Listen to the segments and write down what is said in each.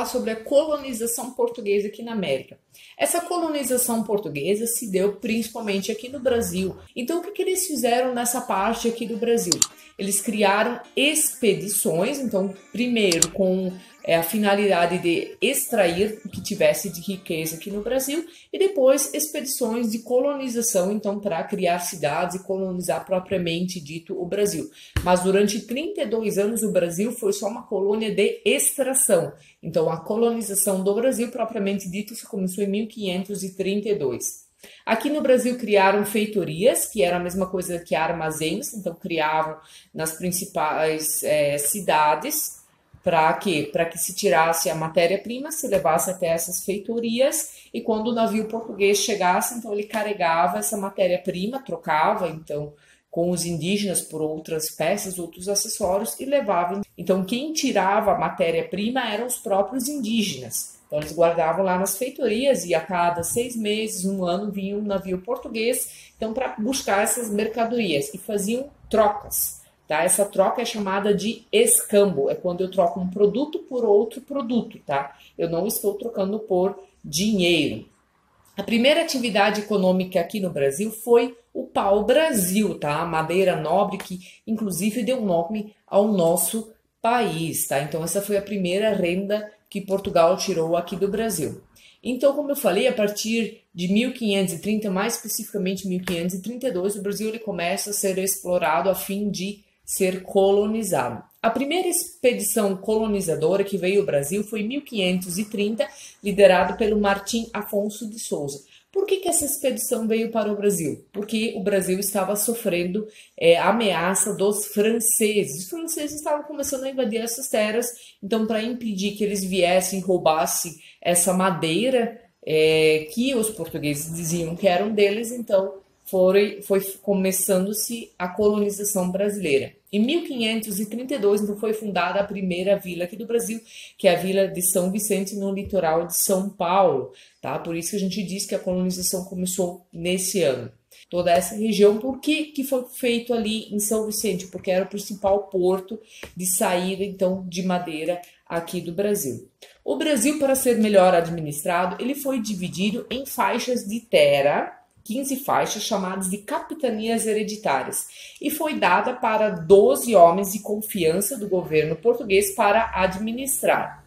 sobre a colonização portuguesa aqui na América. Essa colonização portuguesa se deu principalmente aqui no Brasil. Então, o que eles fizeram nessa parte aqui do Brasil? Eles criaram expedições, então, primeiro com a finalidade de extrair o que tivesse de riqueza aqui no Brasil, e depois expedições de colonização, então, para criar cidades e colonizar propriamente dito o Brasil. Mas durante 32 anos o Brasil foi só uma colônia de extração. Então, a colonização do Brasil, propriamente dito, começou em 1532. Aqui no Brasil criaram feitorias, que era a mesma coisa que armazéns, então criavam nas principais cidades, para quê? Para que se tirasse a matéria-prima, se levasse até essas feitorias, e quando o navio português chegasse, então ele carregava essa matéria-prima, trocava então com os indígenas por outras peças, outros acessórios, e levava. Então quem tirava a matéria-prima eram os próprios indígenas. Então eles guardavam lá nas feitorias e a cada 6 meses, 1 ano, vinha um navio português então para buscar essas mercadorias e faziam trocas. Tá? Essa troca é chamada de escambo, é quando eu troco um produto por outro produto, tá? Eu não estou trocando por dinheiro. A primeira atividade econômica aqui no Brasil foi o pau-brasil, tá? A madeira nobre que inclusive deu nome ao nosso país, tá? Então essa foi a primeira renda que Portugal tirou aqui do Brasil. Então, como eu falei, a partir de 1530, mais especificamente 1532, o Brasil ele começa a ser explorado a fim de ser colonizado. A primeira expedição colonizadora que veio ao Brasil foi em 1530, liderado pelo Martim Afonso de Souza. Por que essa expedição veio para o Brasil? Porque o Brasil estava sofrendo a ameaça dos franceses. Os franceses estavam começando a invadir essas terras, então para impedir que eles viessem e roubassem essa madeira que os portugueses diziam que eram deles, então foi começando-se a colonização brasileira. Em 1532, então, foi fundada a primeira vila aqui do Brasil, que é a Vila de São Vicente, no litoral de São Paulo. Tá? Por isso que a gente diz que a colonização começou nesse ano. Toda essa região, por que foi feito ali em São Vicente? Porque era o principal porto de saída, então, de madeira aqui do Brasil. O Brasil, para ser melhor administrado, ele foi dividido em faixas de terra, 15 faixas chamadas de capitanias hereditárias, e foi dada para 12 homens de confiança do governo português para administrar.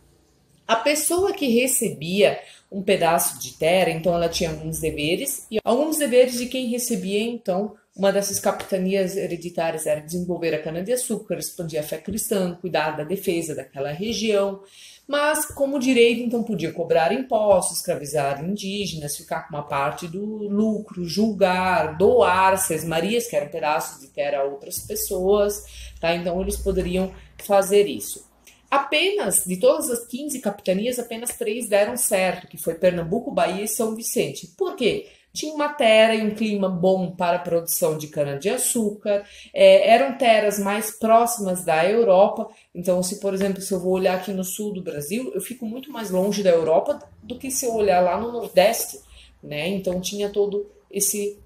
A pessoa que recebia um pedaço de terra, então ela tinha alguns deveres, e alguns deveres de quem recebia, então, uma dessas capitanias hereditárias era desenvolver a cana-de-açúcar, expandir a fé cristã, cuidar da defesa daquela região. Mas, como direito, então podia cobrar impostos, escravizar indígenas, ficar com uma parte do lucro, julgar, doar sesmarias, que eram pedaços de terra a outras pessoas, tá? Então eles poderiam fazer isso. Apenas, de todas as 15 capitanias, apenas 3 deram certo, que foi Pernambuco, Bahia e São Vicente. Por quê? Tinha uma terra e um clima bom para a produção de cana-de-açúcar, eram terras mais próximas da Europa. Então, por exemplo, se eu vou olhar aqui no sul do Brasil, eu fico muito mais longe da Europa do que se eu olhar lá no Nordeste, né? Então, tinha todo esse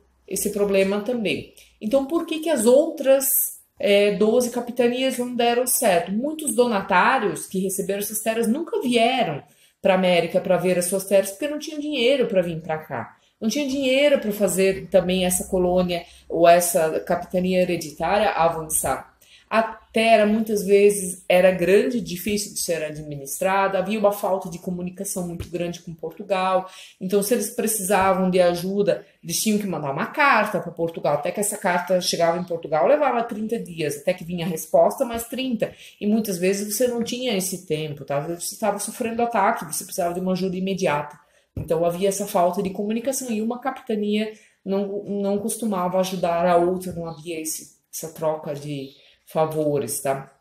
problema também. Então, por que as outras 12 capitanias não deram certo? Muitos donatários que receberam essas terras nunca vieram para a América para ver as suas terras, porque não tinham dinheiro para vir para cá. Não tinha dinheiro para fazer também essa colônia ou essa capitania hereditária avançar. A terra muitas vezes era grande, difícil de ser administrada, havia uma falta de comunicação muito grande com Portugal. Então, se eles precisavam de ajuda, eles tinham que mandar uma carta para Portugal. Até que essa carta chegava em Portugal, levava 30 dias, até que vinha a resposta, mais 30. E muitas vezes você não tinha esse tempo, tá? Você estava sofrendo ataque, você precisava de uma ajuda imediata. Então havia essa falta de comunicação e uma capitania não costumava ajudar a outra, não havia essa troca de favores, tá?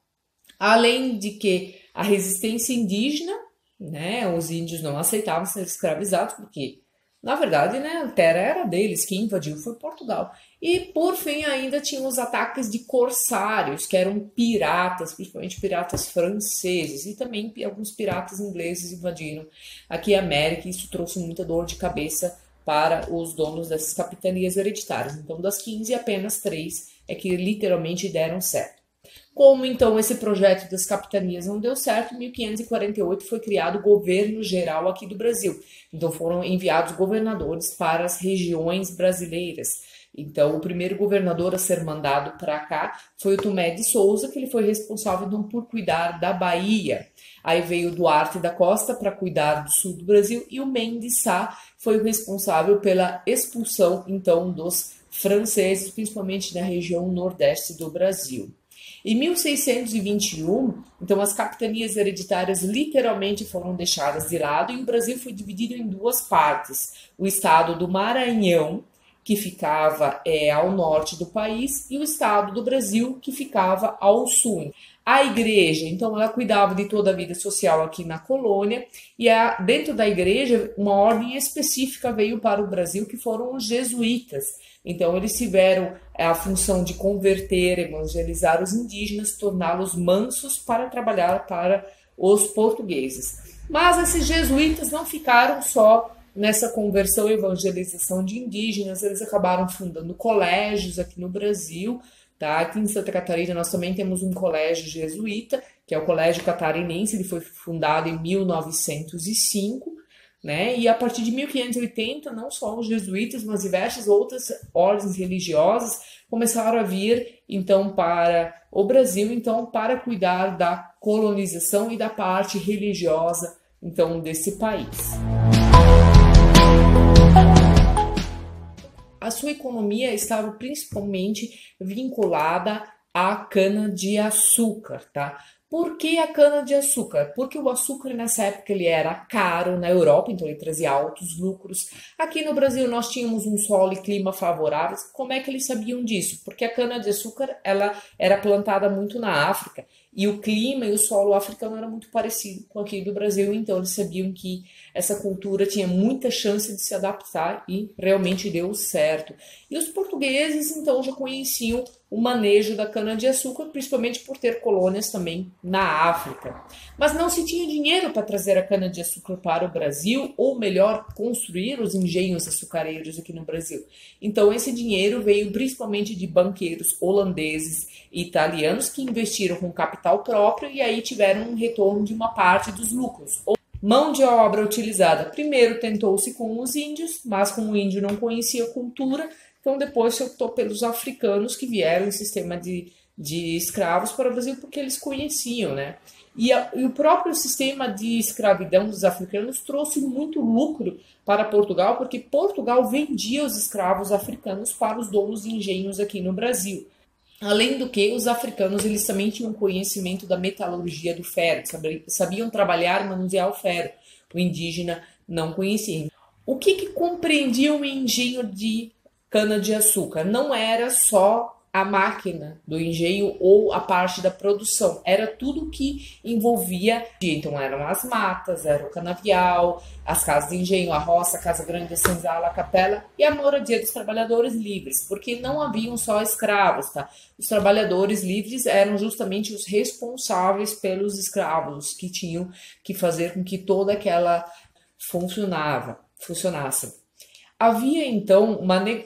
Além de que a resistência indígena, né, os índios não aceitavam ser escravizados porque, na verdade, né, a terra era deles, quem invadiu foi Portugal. E, por fim, ainda tinha os ataques de corsários, que eram piratas, principalmente piratas franceses, e também alguns piratas ingleses invadiram aqui a América, e isso trouxe muita dor de cabeça para os donos dessas capitanias hereditárias. Então, das 15, apenas 3 é que literalmente deram certo. Como então esse projeto das capitanias não deu certo, em 1548 foi criado o governo geral aqui do Brasil. Então foram enviados governadores para as regiões brasileiras. Então o primeiro governador a ser mandado para cá foi o Tomé de Souza, que ele foi responsável então, por cuidar da Bahia. Aí veio o Duarte da Costa para cuidar do sul do Brasil e o Mendes Sá foi o responsável pela expulsão então dos franceses, principalmente na região nordeste do Brasil. Em 1621, então as capitanias hereditárias literalmente foram deixadas de lado e o Brasil foi dividido em duas partes. O estado do Maranhão, que ficava ao norte do país, e o estado do Brasil, que ficava ao sul. A igreja, então, ela cuidava de toda a vida social aqui na colônia, e dentro da igreja, uma ordem específica veio para o Brasil, que foram os jesuítas. Então, eles tiveram a função de converter, evangelizar os indígenas, torná-los mansos para trabalhar para os portugueses. Mas esses jesuítas não ficaram só nessa conversão e evangelização de indígenas, eles acabaram fundando colégios aqui no Brasil. Tá? Aqui em Santa Catarina nós também temos um colégio jesuíta, que é o Colégio Catarinense, ele foi fundado em 1905, né? E a partir de 1580, não só os jesuítas, mas diversas outras ordens religiosas começaram a vir então para o Brasil, então para cuidar da colonização e da parte religiosa então desse país. A sua economia estava principalmente vinculada à cana-de-açúcar, tá? Por que a cana-de-açúcar? Porque o açúcar nessa época ele era caro na Europa, então ele trazia altos lucros. Aqui no Brasil nós tínhamos um solo e clima favoráveis. Como é que eles sabiam disso? Porque a cana-de-açúcar ela era plantada muito na África e o clima e o solo africano era muito parecido com aqui do Brasil, então eles sabiam que essa cultura tinha muita chance de se adaptar e realmente deu certo. E os portugueses então já conheciam o manejo da cana-de-açúcar, principalmente por ter colônias também na África. Mas não se tinha dinheiro para trazer a cana-de-açúcar para o Brasil, ou melhor, construir os engenhos açucareiros aqui no Brasil. Então esse dinheiro veio principalmente de banqueiros holandeses e italianos que investiram com capital próprio e aí tiveram um retorno de uma parte dos lucros. Mão de obra utilizada. Primeiro tentou-se com os índios, mas como o índio não conhecia a cultura, então depois se optou pelos africanos que vieram em sistema de escravos para o Brasil porque eles conheciam, né? E o próprio sistema de escravidão dos africanos trouxe muito lucro para Portugal, porque Portugal vendia os escravos africanos para os donos de engenhos aqui no Brasil. Além do que, os africanos eles também tinham conhecimento da metalurgia do ferro, sabiam trabalhar e manusear o ferro. O indígena não conhecia. O que compreendia um engenho de cana-de-açúcar? Não era só a máquina do engenho ou a parte da produção, era tudo que envolvia. Então eram as matas, era o canavial, as casas de engenho, a roça, a casa grande, a senzala, a capela e a moradia dos trabalhadores livres, porque não haviam só escravos, tá? Os trabalhadores livres eram justamente os responsáveis pelos escravos, que tinham que fazer com que toda aquela funcionasse. Havia então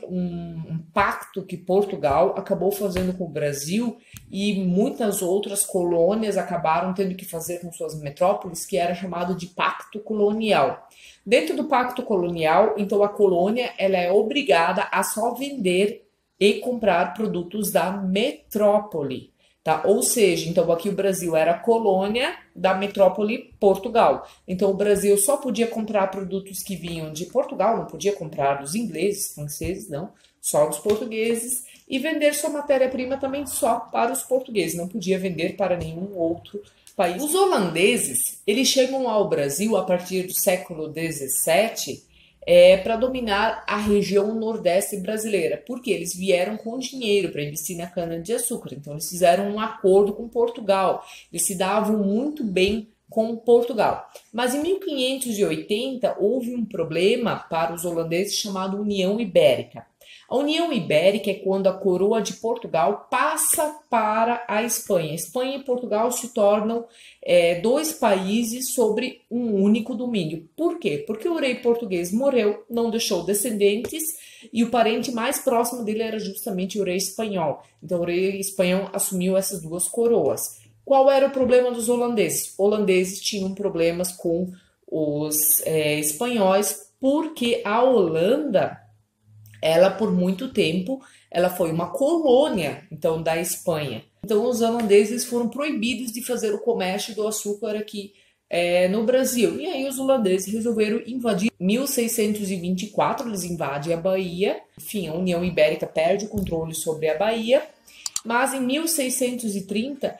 um pacto que Portugal acabou fazendo com o Brasil e muitas outras colônias acabaram tendo que fazer com suas metrópoles, que era chamado de pacto colonial. Dentro do pacto colonial, então a colônia ela é obrigada a só vender e comprar produtos da metrópole. Tá? Ou seja, então aqui o Brasil era a colônia da metrópole Portugal. Então o Brasil só podia comprar produtos que vinham de Portugal, não podia comprar dos ingleses, franceses, não, só dos portugueses, e vender sua matéria-prima também só para os portugueses, não podia vender para nenhum outro país. Os holandeses, eles chegam ao Brasil a partir do século XVII, para dominar a região nordeste brasileira, porque eles vieram com dinheiro para investir na cana-de-açúcar, então eles fizeram um acordo com Portugal, eles se davam muito bem com Portugal. Mas em 1580 houve um problema para os holandeses chamado União Ibérica. A União Ibérica é quando a coroa de Portugal passa para a Espanha. Espanha e Portugal se tornam dois países sobre um único domínio. Por quê? Porque o rei português morreu, não deixou descendentes e o parente mais próximo dele era justamente o rei espanhol. Então o rei espanhol assumiu essas duas coroas. Qual era o problema dos holandeses? Holandeses tinham problemas com os espanhóis, porque a Holanda, ela por muito tempo, ela foi uma colônia, então, da Espanha. Então os holandeses foram proibidos de fazer o comércio do açúcar aqui no Brasil. E aí os holandeses resolveram invadir. Em 1624 eles invadem a Bahia. Enfim, a União Ibérica perde o controle sobre a Bahia. Mas em 1630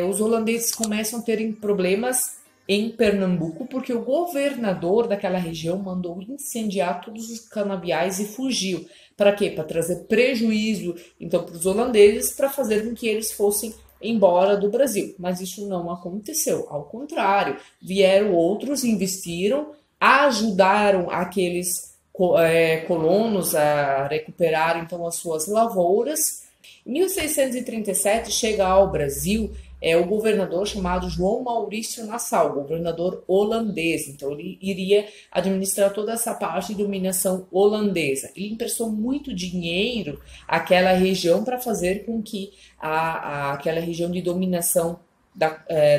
os holandeses começam a terem problemas em Pernambuco, porque o governador daquela região mandou incendiar todos os canaviais e fugiu. Para quê? Para trazer prejuízo então para os holandeses, para fazer com que eles fossem embora do Brasil. Mas isso não aconteceu. Ao contrário, vieram outros, investiram, ajudaram aqueles colonos a recuperar então as suas lavouras. Em 1637 chega ao Brasil o governador chamado João Maurício Nassau, governador holandês. Então ele iria administrar toda essa parte de dominação holandesa. Ele emprestou muito dinheiro àquela região para fazer com que aquela região de dominação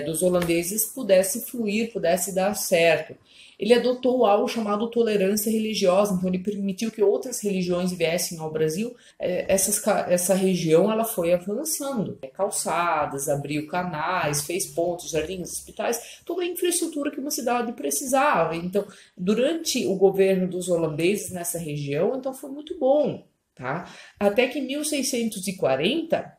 dos holandeses pudesse fluir, pudesse dar certo. Ele adotou algo chamado tolerância religiosa, então ele permitiu que outras religiões viessem ao Brasil. Essa região ela foi avançando, calçadas, abriu canais, fez pontes, jardins, hospitais, toda a infraestrutura que uma cidade precisava. Então, durante o governo dos holandeses nessa região, então foi muito bom, tá? Até que em 1640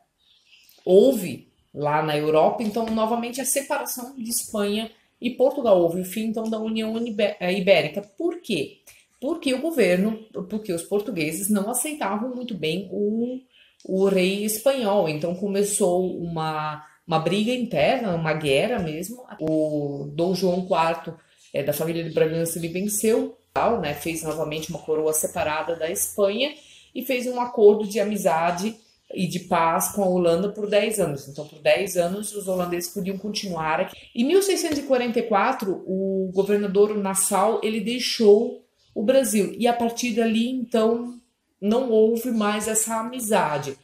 houve lá na Europa, então novamente a separação de Espanha e Portugal. Houve o fim, então, da União Ibérica. Por quê? Porque os portugueses não aceitavam muito bem o rei espanhol. Então, começou uma briga interna, uma guerra mesmo. O Dom João IV, da família de Bragança, ele venceu, né? Fez novamente uma coroa separada da Espanha e fez um acordo de amizade e de paz com a Holanda por 10 anos. Então, por 10 anos, os holandeses podiam continuar aqui. Em 1644, o governador Nassau, ele deixou o Brasil. E a partir dali, então, não houve mais essa amizade.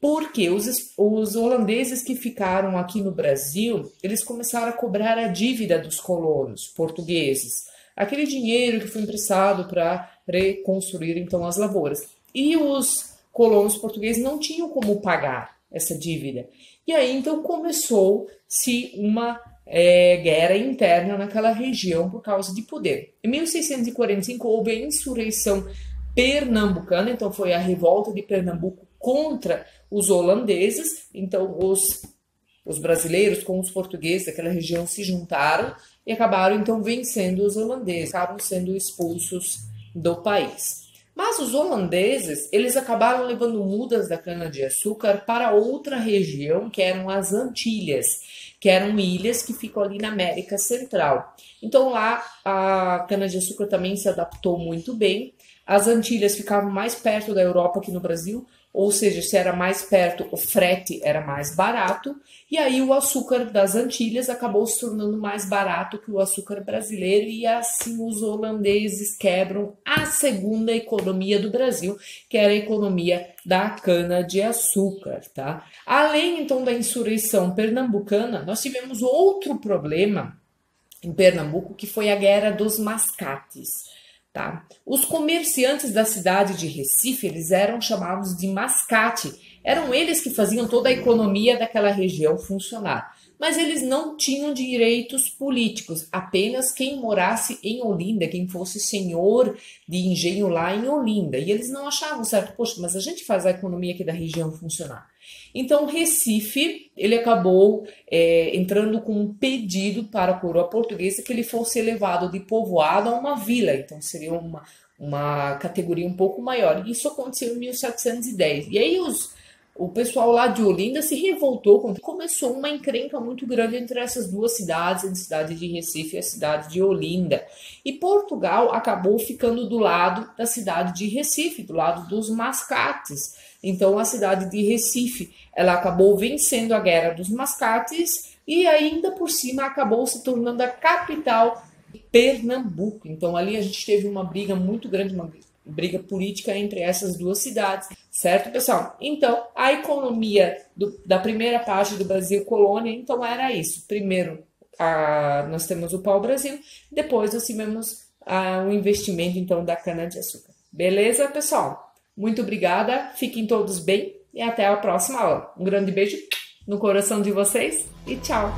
Porque os holandeses que ficaram aqui no Brasil, eles começaram a cobrar a dívida dos colonos portugueses. Aquele dinheiro que foi emprestado para reconstruir, então, as lavouras. E os colonos portugueses não tinham como pagar essa dívida. E aí, então, começou-se uma guerra interna naquela região por causa de poder. Em 1645, houve a insurreição pernambucana, então foi a revolta de Pernambuco contra os holandeses. Então, os brasileiros com os portugueses daquela região se juntaram e acabaram, então, vencendo os holandeses, acabam sendo expulsos do país. Mas os holandeses, eles acabaram levando mudas da cana-de-açúcar para outra região, que eram as Antilhas, que eram ilhas que ficam ali na América Central. Então lá a cana-de-açúcar também se adaptou muito bem. As Antilhas ficavam mais perto da Europa que no Brasil, ou seja, se era mais perto, o frete era mais barato, e aí o açúcar das Antilhas acabou se tornando mais barato que o açúcar brasileiro, e assim os holandeses quebram a segunda economia do Brasil, que era a economia da cana-de-açúcar, tá? Além, então, da insurreição pernambucana, nós tivemos outro problema em Pernambuco, que foi a Guerra dos Mascates. Tá? Os comerciantes da cidade de Recife, eles eram chamados de mascate. Eram eles que faziam toda a economia daquela região funcionar. Mas eles não tinham direitos políticos, apenas quem morasse em Olinda, quem fosse senhor de engenho lá em Olinda. E eles não achavam certo, poxa, mas a gente faz a economia aqui da região funcionar. Então, Recife, ele acabou entrando com um pedido para a coroa portuguesa que ele fosse elevado de povoado a uma vila. Então, seria uma categoria um pouco maior. E isso aconteceu em 1710. E aí, o pessoal lá de Olinda se revoltou quando começou uma encrenca muito grande entre essas duas cidades, a cidade de Recife e a cidade de Olinda. E Portugal acabou ficando do lado da cidade de Recife, do lado dos mascates. Então a cidade de Recife, ela acabou vencendo a Guerra dos Mascates e ainda por cima acabou se tornando a capital de Pernambuco. Então ali a gente teve uma briga muito grande, briga política entre essas duas cidades, certo, pessoal? Então, a economia da primeira parte do Brasil colônia, então era isso. Primeiro, nós temos o pau-brasil, depois nós tivemos o investimento, então, da cana-de-açúcar. Beleza, pessoal? Muito obrigada, fiquem todos bem e até a próxima aula. Um grande beijo no coração de vocês e tchau!